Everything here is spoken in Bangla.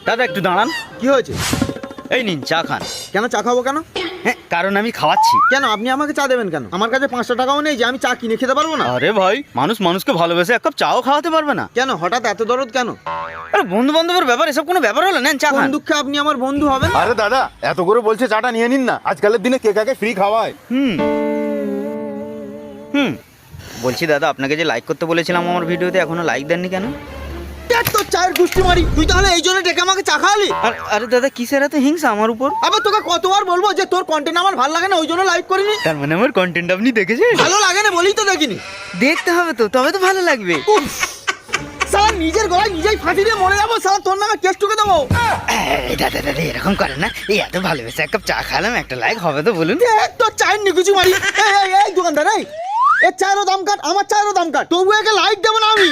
দাদা একটু দাঁড়ান। কি হয়েছে? এই নিন চা খান। কেন চা খাবো কেন? হ্যাঁ, কারণ আমি খাওয়াচ্ছি। কেন আপনি আমাকে চা দেবেন কেন? আমার কাছে 500 টাকাও নেই যে আমি চা কিনে খেতে পারবো না। আরে ভাই, মানুষ মানুষকে ভালোবেসে এক কাপ চাও খাওয়াতে পারবে না? কেন হঠাৎ এত দরদ কেন? আরে বন্ধু বান্ধবের ব্যাপার, এসব কোনো ব্যাপার হলো? নেন চা কোন খান। দুঃখে আপনি আমার বন্ধু হবেন? আরে দাদা, এত করে বলছে চাটা নিয়ে নিন না, আজকালের দিনে কে কাকে ফ্রি খাওয়ায়। হুম হুম বলছি দাদা, আপনাকে যে লাইক করতে বলেছিলাম আমার ভিডিওতে, এখনো লাইক দেননি কেন? তোর চায়ের গুষ্টি মারি, তুই তাহলে এই জন্য ডেকে আমাকে চা খাওয়ালি? আরে দাদা, কিসের এত হিংসা আমার উপর? আবার তোকে কতবার বলবো যে তোর কন্টেন্ট আমার ভালো লাগে না, ওই জন্য লাইক করিনি। তার মানে আমার কন্টেন্ট আপনি দেখেছেন? ভালো লাগে না বলেই তো দেখিনি। দেখতে হবে তো, তবে তো ভালো লাগবে। উফ, সালা নিজের গলায় নিজেই ফাঁসি দিয়ে মরে যাবো, সালা তোর নামে কেস টুকে দেবো। দাদা দাদা এরকম করেন না, এই এত ভালোবেসে এক কাপ চা খালাম, একটা লাইক হবে তো বলুন? দেখ তোর চায়ের নিকুচি মারি। এই দোকানদার, এই এর চায়েরও দাম কাট, আমার চায়েরও দাম কাট, তবু একে লাইক দেবো না আমি।